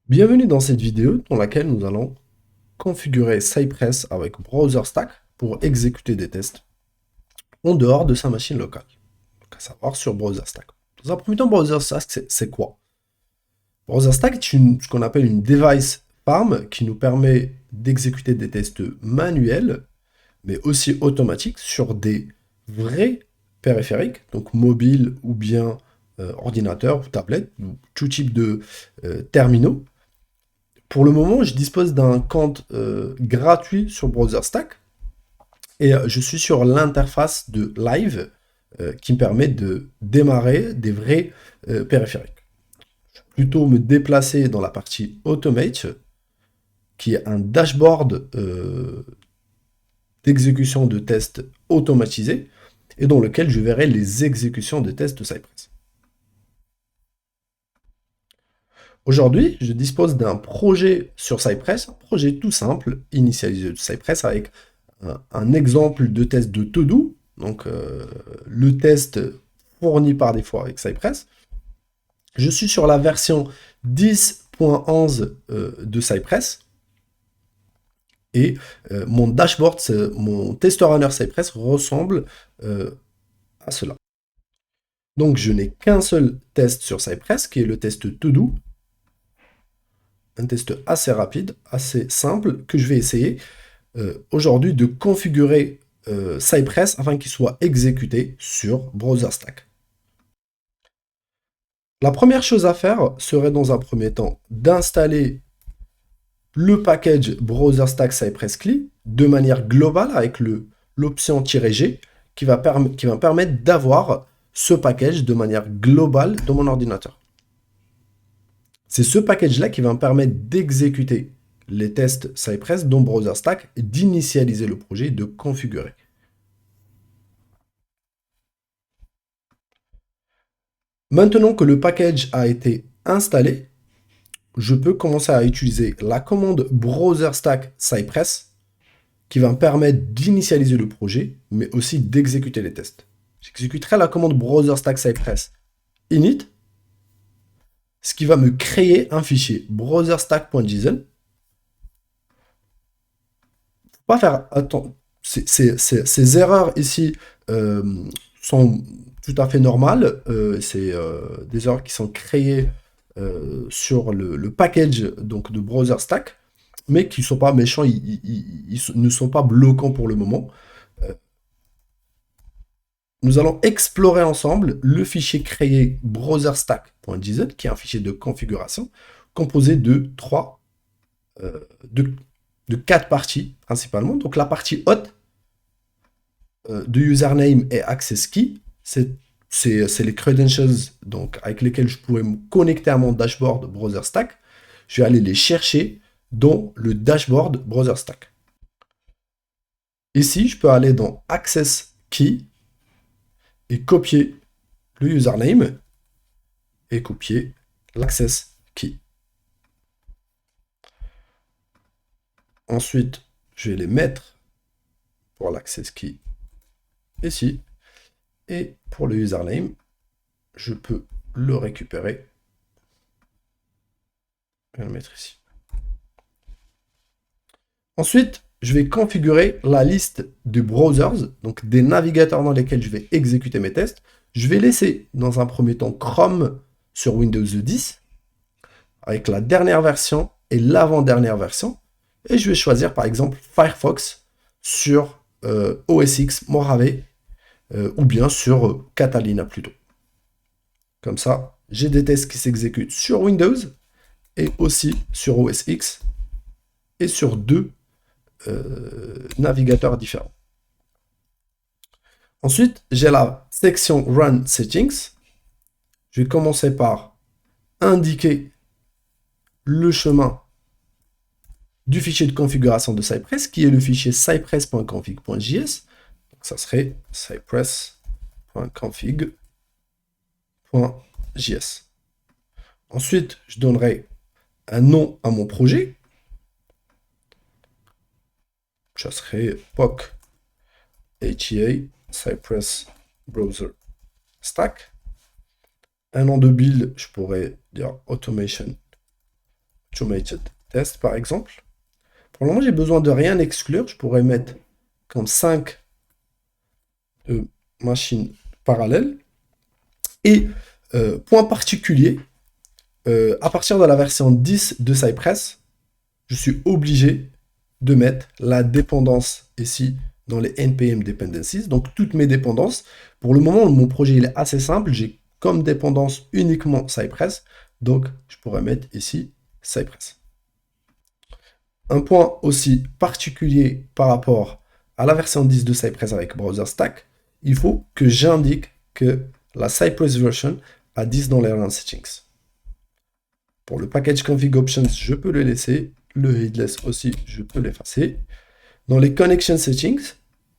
Bienvenue dans cette vidéo dans laquelle nous allons configurer Cypress avec BrowserStack pour exécuter des tests en dehors de sa machine locale, donc à savoir sur BrowserStack. Dans un premier temps, BrowserStack, c'est quoi? BrowserStack est ce qu'on appelle une device farm qui nous permet d'exécuter des tests manuels, mais aussi automatiques sur des vrais périphériques, donc mobiles ou bien ordinateur ou tablette, ou tout type de terminaux. Pour le moment, je dispose d'un compte gratuit sur BrowserStack et je suis sur l'interface de Live qui me permet de démarrer des vrais périphériques. Je vais plutôt me déplacer dans la partie Automate, qui est un dashboard d'exécution de tests automatisés et dans lequel je verrai les exécutions de tests de Cypress. Aujourd'hui, je dispose d'un projet sur Cypress, un projet tout simple, initialisé de Cypress avec un exemple de test de To-Do, donc le test fourni par défaut avec Cypress. Je suis sur la version 10.11 de Cypress et mon dashboard, mon tester runner Cypress ressemble à cela. Donc je n'ai qu'un seul test sur Cypress qui est le test To-Do, un test assez rapide, assez simple que je vais essayer aujourd'hui de configurer Cypress afin qu'il soit exécuté sur BrowserStack. La première chose à faire serait dans un premier temps d'installer le package BrowserStack Cypress CLI de manière globale avec l'option "-g" qui va me permettre d'avoir ce package de manière globale dans mon ordinateur. C'est ce package-là qui va me permettre d'exécuter les tests Cypress dans BrowserStack, d'initialiser le projet et de configurer. Maintenant que le package a été installé, je peux commencer à utiliser la commande BrowserStack Cypress qui va me permettre d'initialiser le projet, mais aussi d'exécuter les tests. J'exécuterai la commande BrowserStack Cypress init, ce qui va me créer un fichier browserstack.json. Faut pas faire attention. Ces erreurs ici sont tout à fait normales. C'est des erreurs qui sont créées sur le package donc, de BrowserStack, mais qui ne sont pas méchants, ils ne sont pas bloquants pour le moment. Nous allons explorer ensemble le fichier créé browserstack.json, qui est un fichier de configuration composé de quatre parties principalement. Donc la partie hot de username et access key, c'est les credentials donc, avec lesquels je pourrais me connecter à mon dashboard BrowserStack. Je vais aller les chercher dans le dashboard BrowserStack. Ici, je peux aller dans access key et copier le username et copier l'access key. Ensuite, je vais les mettre pour l'access key ici. Et pour le username, je peux le récupérer et le mettre ici. Ensuite, je vais configurer la liste de browsers, donc des navigateurs dans lesquels je vais exécuter mes tests. Je vais laisser dans un premier temps Chrome sur Windows 10, avec la dernière version et l'avant-dernière version. Et je vais choisir par exemple Firefox sur OS X Mojave, ou bien sur Catalina plutôt. Comme ça, j'ai des tests qui s'exécutent sur Windows et aussi sur OS X et sur deux navigateurs différents. Ensuite, j'ai la section Run Settings. Je vais commencer par indiquer le chemin du fichier de configuration de Cypress, qui est le fichier cypress.config.js. Donc, ça serait cypress.config.js. Ensuite, je donnerai un nom à mon projet. Ça serait POC HEA Cypress Browser Stack. Un nom de build, je pourrais dire Automation automated test par exemple. Pour le moment, j'ai besoin de rien exclure. Je pourrais mettre comme 5 machines parallèles. Et point particulier, à partir de la version 10 de Cypress, je suis obligé de mettre la dépendance ici dans les NPM dependencies. Donc toutes mes dépendances. Pour le moment, mon projet il est assez simple. J'ai comme dépendance uniquement Cypress. Donc je pourrais mettre ici Cypress. Un point aussi particulier par rapport à la version 10 de Cypress avec Browser Stack, il faut que j'indique que la Cypress version a 10 dans les run settings. Pour le package config options, je peux le laisser. Le headless aussi, je peux l'effacer. Dans les connection settings,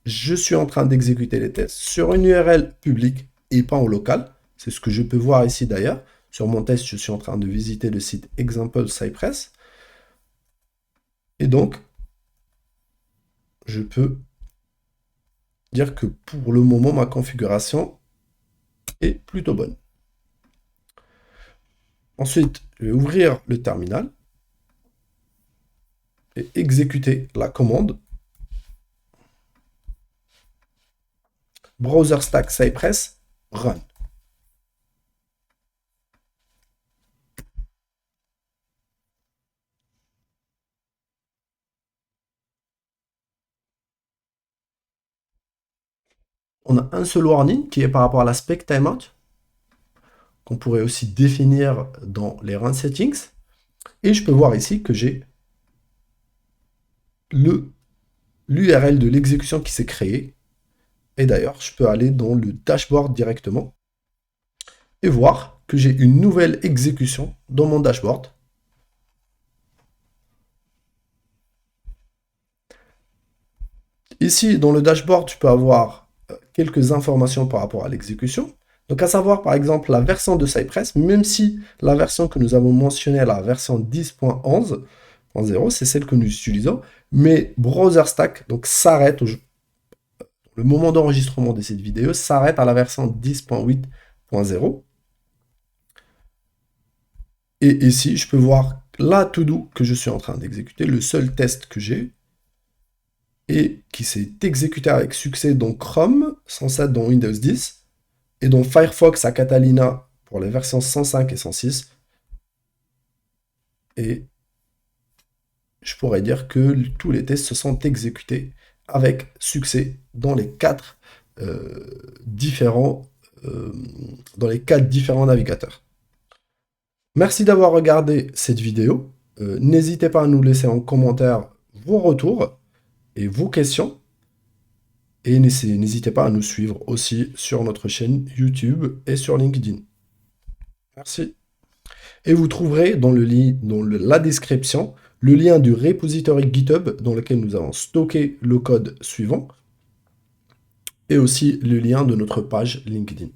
je suis en train d'exécuter les tests sur une URL publique et pas en local. C'est ce que je peux voir ici d'ailleurs. Sur mon test, je suis en train de visiter le site Example Cypress. Et donc, je peux dire que pour le moment, ma configuration est plutôt bonne. Ensuite, je vais ouvrir le terminal et exécuter la commande Browser Stack Cypress Run. On a un seul warning qui est par rapport à l'aspect timeout, qu'on pourrait aussi définir dans les run settings. Et je peux voir ici que j'ai l'URL de l'exécution qui s'est créée. Et d'ailleurs, je peux aller dans le dashboard directement et voir que j'ai une nouvelle exécution dans mon dashboard. Ici, dans le dashboard, tu peux avoir quelques informations par rapport à l'exécution. Donc, à savoir, par exemple, la version de Cypress, même si la version que nous avons mentionnée, la version 10.11.0, c'est celle que nous utilisons, mais Browser Stack donc s'arrête, le moment d'enregistrement de cette vidéo s'arrête à la version 10.8.0. Et ici, je peux voir la to-do que je suis en train d'exécuter, le seul test que j'ai, et qui s'est exécuté avec succès dans Chrome, 107 dans Windows 10, et dans Firefox à Catalina pour les versions 105 et 106. Et je pourrais dire que tous les tests se sont exécutés avec succès dans les quatre différents navigateurs. Merci d'avoir regardé cette vidéo. N'hésitez pas à nous laisser en commentaire vos retours et vos questions. Et n'hésitez pas à nous suivre aussi sur notre chaîne YouTube et sur LinkedIn. Merci. Et vous trouverez dans la description le lien du repository GitHub dans lequel nous avons stocké le code suivant et aussi le lien de notre page LinkedIn.